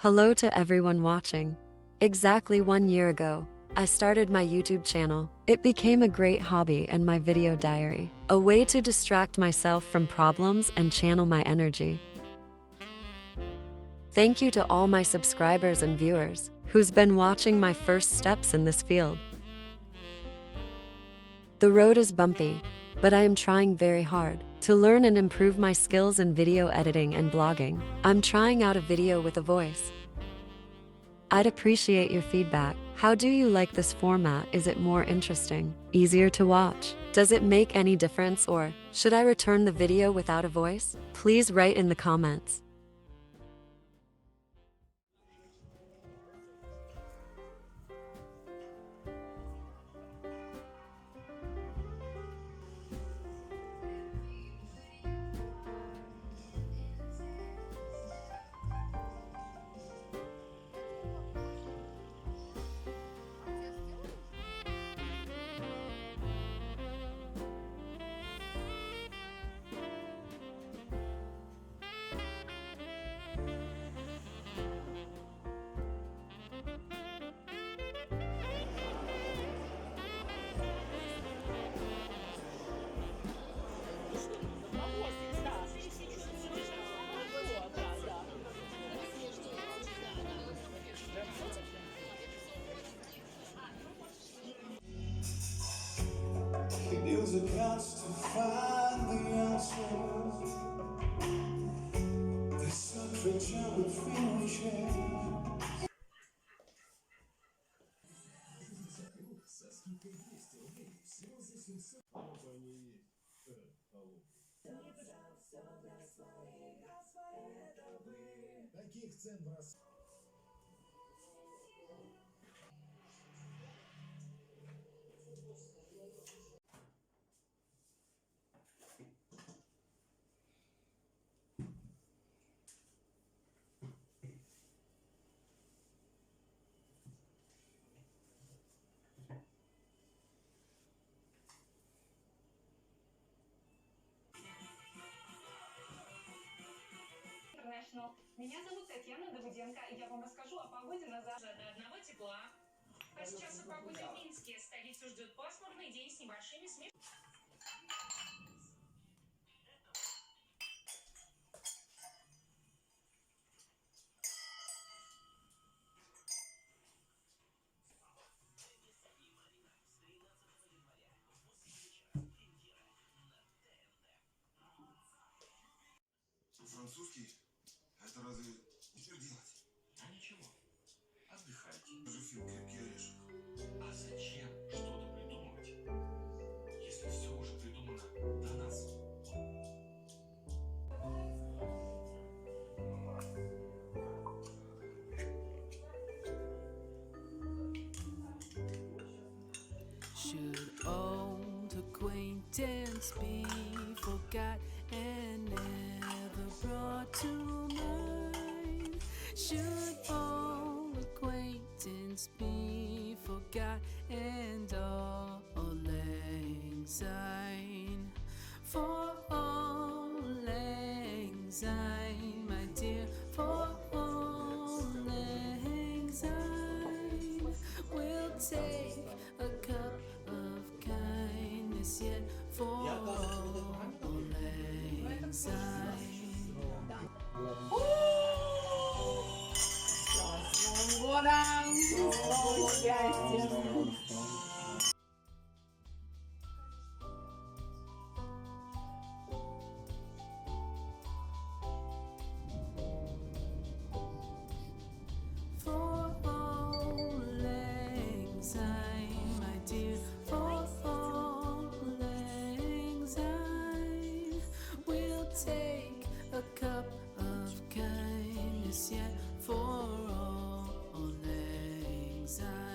Hello to everyone watching. Exactly 1 year ago, I started my YouTube channel. It became a great hobby and my video diary, a way to distract myself from problems and channel my energy. Thank you to all my subscribers and viewers who's been watching my first steps in this field. The road is bumpy, but I am trying very hard to learn and improve my skills in video editing and blogging. I'm trying out a video with a voice. I'd appreciate your feedback. How do you like this format? Is it more interesting? Easier to watch? Does it make any difference, or should I return the video without a voice? Please write in the comments. It was a quest to find the answers. There's such a gem between we share. Таких цен в раз. Меня зовут Татьяна Давыденко, и я вам расскажу о погоде на завтра. До одного тепла. А сейчас о погоде в Минске. Столицу ждет пасмурный день с небольшими смешками. Французский? Это разве теперь делать? А ничего. Отдыхайте. Даже фильм «Крепкий орешек». А зачем что-то придумывать, если все уже придумано до нас? Should old acquaintance be forgot and never brought to mind? Should old acquaintance be forgot and all lang syne? For all lang syne, my dear, for all lang syne, we'll take a cup of kindness yet for all lang syne. For all lang syne, my dear, for all lang syne, we'll take a cup of kindness yet for all lang syne.